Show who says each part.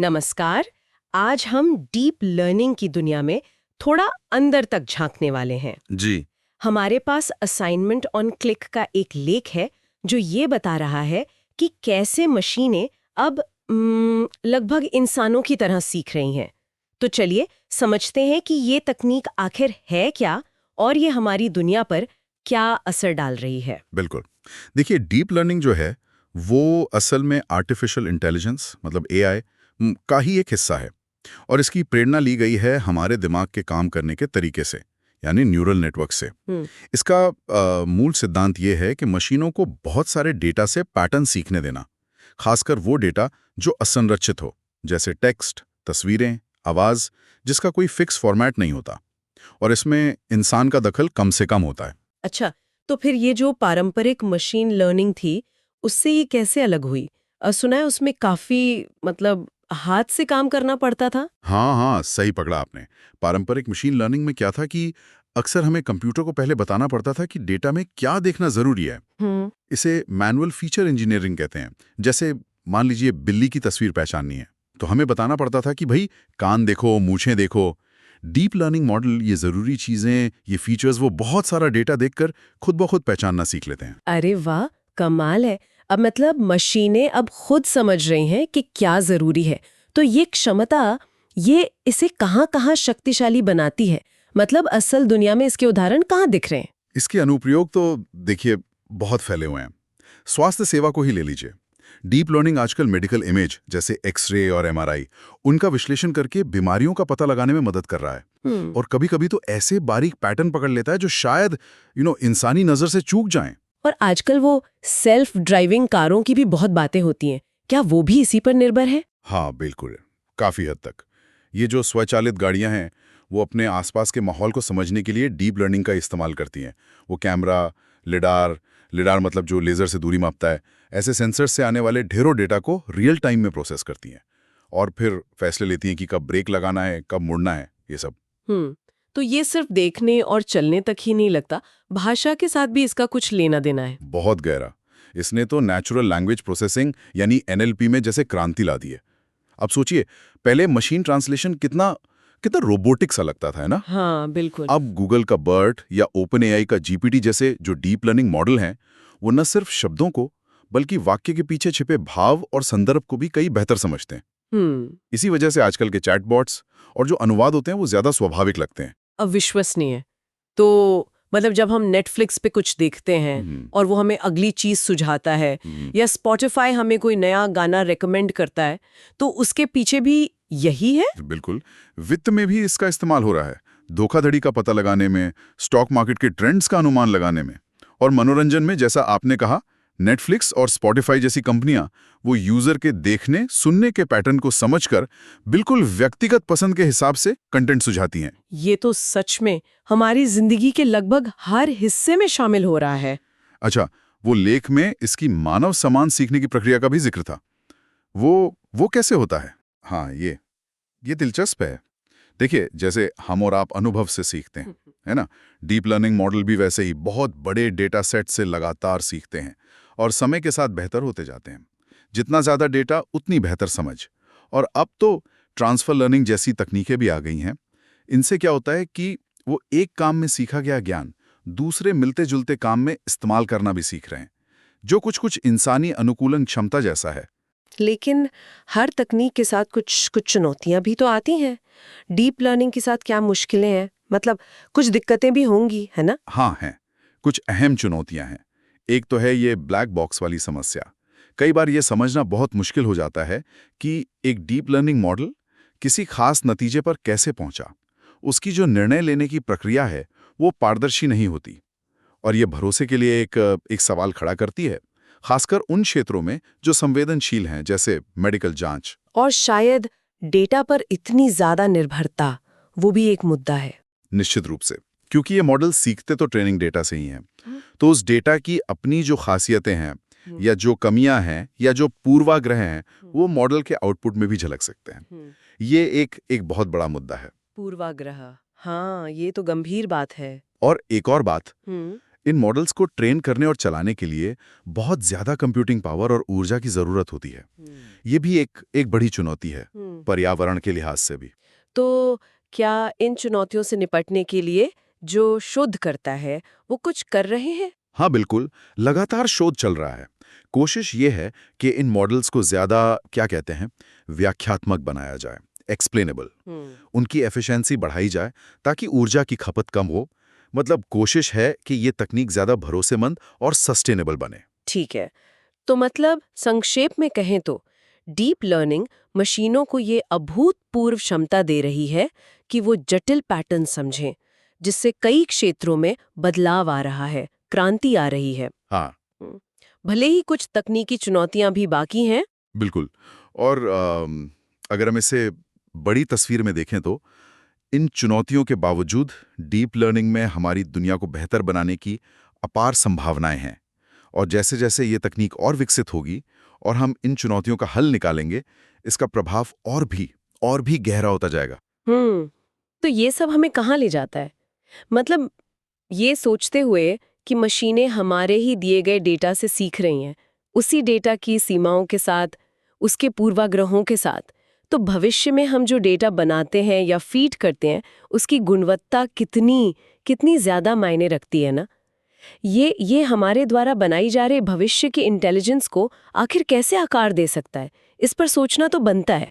Speaker 1: नमस्कार। आज हम डीप लर्निंग की दुनिया में थोड़ा अंदर तक झांकने वाले हैं।
Speaker 2: जी।
Speaker 1: हमारे पास असाइनमेंट ऑन क्लिक का एक लेख है जो ये बता रहा है कि कैसे मशीनें अब लगभग इंसानों की तरह सीख रही हैं। तो चलिए समझते हैं कि ये तकनीक आखिर है क्या और ये हमारी दुनिया पर क्या असर डाल रही है।
Speaker 2: बिल्कुल। देखिए, डीप लर्निंग जो है वो असल में आर्टिफिशियल इंटेलिजेंस मतलब एआई का ही एक हिस्सा है। और इसकी प्रेरणा ली गई है हमारे दिमाग के काम करने के तरीके से, यानी न्यूरल नेटवर्क से।
Speaker 1: हम्म।
Speaker 2: इसका मूल सिद्धांत ये है कि मशीनों को बहुत सारे डेटा से पैटर्न सीखने देना, खासकर वो डेटा जो असंरचित हो, जैसे टेक्स्ट, तस्वीरें, आवाज, जिसका कोई फिक्स फॉर्मेट नहीं होता। और इसमें इंसान का दखल कम से कम होता है।
Speaker 1: अच्छा, तो फिर ये जो पारंपरिक मशीन लर्निंग थी, उससे ये कैसे अलग हुई? सुना है उसमें काफ़ी हाथ से काम करना पड़ता था?
Speaker 2: हाँ हाँ, सही पकड़ा आपने। पारंपरिक मशीन लर्निंग में क्या था कि अक्सर हमें कंप्यूटर को पहले बताना पड़ता था कि डेटा में क्या देखना जरूरी है।
Speaker 1: हम्म।
Speaker 2: इसे मैनुअल फीचर इंजीनियरिंग कहते हैं। जैसे मान लीजिए बिल्ली की तस्वीर पहचाननी है, तो हमें बताना पड़ता था कि भाई कान देखो, मूछें देखो। डीप लर्निंग मॉडल ये जरूरी चीजें, ये फीचर्स वो बहुत सारा डेटा देखकर खुद ब खुद पहचानना सीख लेते हैं।
Speaker 1: अरे वाह, कमाल है। अब मशीनें अब खुद समझ रही हैं कि क्या ज़रूरी है। तो ये क्षमता, ये इसे कहाँ-कहाँ शक्तिशाली बनाती है? असल दुनिया में इसके उदाहरण कहाँ दिख रहे हैं?
Speaker 2: इसके अनुप्रयोग तो देखिए बहुत फैले हुए हैं। स्वास्थ्य सेवा को ही ले लीजिए। डीप लर्निंग आजकल मेडिकल इमेज जैसे एक्सरे और एमआरआई, उनका विश्लेषण करके बीमारियों का पता लगाने में मदद कर रहा है।
Speaker 1: हम्म।
Speaker 2: और कभी-कभी तो ऐसे बारीक पैटर्न पकड़ लेता है जो शायद इंसानी नजर से चूक जाएं।
Speaker 1: और आजकल वो सेल्फ ड्राइविंग कारों की भी बहुत बातें होती हैं। क्या वो भी इसी पर निर्भर है?
Speaker 2: हाँ बिल्कुल, काफी हद तक। ये जो स्वचालित गाड़ियां हैं, वो अपने आसपास के माहौल को समझने के लिए डीप लर्निंग का इस्तेमाल करती हैं। वो कैमरा, लिडार लिडार मतलब जो लेजर से दूरी मापता है, ऐसे सेंसर से आने वाले ढेरों डेटा को रियल टाइम में प्रोसेस करती हैं और फिर फैसले लेती हैं कि कब ब्रेक लगाना है, कब मुड़ना है, ये सब।
Speaker 1: तो ये सिर्फ देखने और चलने तक ही नहीं लगता, भाषा के साथ भी इसका कुछ लेना देना है।
Speaker 2: बहुत गहरा। इसने तो नेचुरल लैंग्वेज प्रोसेसिंग यानी एनएलपी में जैसे क्रांति ला दी है। अब सोचिए, पहले मशीन ट्रांसलेशन कितना कितना रोबोटिक सा लगता था, है ना?
Speaker 1: हाँ, बिल्कुल।
Speaker 2: अब गूगल का बर्ट या ओपन एआई का जीपीटी जैसे जो डीप लर्निंग मॉडल हैं, वो न सिर्फ शब्दों को बल्कि वाक्य के पीछे छिपे भाव और संदर्भ को भी कई बेहतर समझते हैं।
Speaker 1: हम्म।
Speaker 2: इसी वजह से आजकल के चैटबॉट्स और जो अनुवाद होते हैं वो ज्यादा स्वाभाविक लगते हैं।
Speaker 1: अविश्वसनीय। तो जब हम नेटफ्लिक्स पे कुछ देखते हैं
Speaker 2: हम्म,
Speaker 1: और वो हमें अगली चीज सुझाता है,
Speaker 2: हम्म,
Speaker 1: या स्पॉटिफाई हमें कोई नया गाना रेकमेंड करता है, तो उसके पीछे भी यही है।
Speaker 2: बिल्कुल। वित्त में भी इसका इस्तेमाल हो रहा है, धोखाधड़ी का पता लगाने में, स्टॉक मार्केट के ट्रेंड्स का अनुमान लगाने में। और मनोरंजन में, जैसा आपने कहा, नेटफ्लिक्स और स्पॉटिफाई जैसी कंपनियां वो यूजर के देखने सुनने के पैटर्न को समझकर बिल्कुल व्यक्तिगत पसंद के हिसाब से कंटेंट सुझाती हैं।
Speaker 1: ये तो सच में हमारी जिंदगी के लगभग हर हिस्से में शामिल हो रहा है।
Speaker 2: अच्छा, वो लेख में इसकी मानव समान सीखने की प्रक्रिया का भी जिक्र था। वो कैसे होता है? हाँ, ये दिलचस्प है। देखिए, जैसे हम और आप अनुभव से सीखते हैं, है ना? डीप लर्निंग मॉडल भी वैसे ही बहुत बड़े डेटा सेट से लगातार सीखते हैं और समय के साथ बेहतर होते जाते हैं। जितना ज़्यादा डेटा उतनी बेहतर समझ। और अब तो ट्रांसफर लर्निंग जैसी तकनीकें भी आ गई हैं। इनसे क्या होता है कि वो एक काम में सीखा गया ज्ञान दूसरे मिलते-जुलते काम में इस्तेमाल करना भी सीख रहे हैं, जो कुछ-कुछ इंसानी अनुकूलन क्षमता जैसा है।
Speaker 1: लेकिन हर तकनीक के साथ कुछ कुछ चुनौतियां भी तो आती हैं। डीप लर्निंग के साथ क्या मुश्किलें हैं? कुछ दिक्कतें भी होंगी, है ना?
Speaker 2: हाँ हैं, कुछ अहम चुनौतियां हैं। एक तो है ये ब्लैक बॉक्स वाली समस्या। कई बार ये समझना बहुत मुश्किल हो जाता है कि एक डीप लर्निंग मॉडल किसी खास नतीजे पर कैसे पहुंचा। उसकी जो निर्णय लेने की प्रक्रिया है, वो पारदर्शी नहीं होती। और ये भरोसे के लिए एक सवाल खड़ा करती है, खासकर उन क्षेत्रों में जो संवेदनशील हैं, जैसे मेडिकल जांच।
Speaker 1: और शायद डेटा पर इतनी ज्यादा निर्भरता, वो भी एक मुद्दा है।
Speaker 2: निश्चित रूप से, क्योंकि ये मॉडल सीखते तो ट्रेनिंग डेटा से ही हैं, तो उस डेटा की अपनी जो खासियतें हैं या जो कमियां हैं या जो पूर्वाग्रह हैं, वो मॉडल के आउटपुट में भी झलक सकते हैं। ये एक बहुत बड़ा मुद्दा है।
Speaker 1: पूर्वाग्रह, हाँ, ये तो गंभीर बात है।
Speaker 2: और एक और बात, इन मॉडल्स को ट्रेन करने और चलाने के लिए बहुत ज्यादा कंप्यूटिंग पावर और ऊर्जा की जरूरत होती है। ये भी एक बड़ी चुनौती है, पर्यावरण के लिहाज से भी।
Speaker 1: तो क्या इन चुनौतियों से निपटने के लिए जो शोध करता है वो कुछ कर रहे हैं?
Speaker 2: हाँ बिल्कुल, लगातार शोध चल रहा है। कोशिश ये है कि इन मॉडल्स को ज्यादा, क्या कहते हैं, व्याख्यात्मक बनाया जाए, एक्सप्लेनेबल। उनकी एफिशिएंसी बढ़ाई जाए ताकि ऊर्जा की खपत कम हो। मतलब कोशिश है कि ये तकनीक ज्यादा भरोसेमंद और सस्टेनेबल बने।
Speaker 1: ठीक है। तो मतलब संक्षेप में कहें तो डीप लर्निंग मशीनों को ये अभूतपूर्व क्षमता दे रही है कि वो जटिल पैटर्न समझें, जिससे कई क्षेत्रों में बदलाव आ रहा है, क्रांति आ रही है।
Speaker 2: हाँ
Speaker 1: भले ही कुछ तकनीकी चुनौतियां भी बाकी हैं।
Speaker 2: बिल्कुल। और अगर हम इसे बड़ी तस्वीर में देखें तो इन चुनौतियों के बावजूद डीप लर्निंग में हमारी दुनिया को बेहतर बनाने की अपार संभावनाएं हैं। और जैसे जैसे ये तकनीक और विकसित होगी और हम इन चुनौतियों का हल निकालेंगे, इसका प्रभाव और भी गहरा होता जाएगा।
Speaker 1: तो ये सब हमें कहाँ ले जाता है? मतलब ये सोचते हुए कि मशीनें हमारे ही दिए गए डेटा से सीख रही हैं, उसी डेटा की सीमाओं के साथ, उसके पूर्वाग्रहों के साथ, तो भविष्य में हम जो डेटा बनाते हैं या फीड करते हैं, उसकी गुणवत्ता कितनी ज्यादा मायने रखती है ना? ये हमारे द्वारा बनाई जा रही भविष्य की इंटेलिजेंस को आखिर कैसे आकार दे सकता है, इस पर सोचना तो बनता है।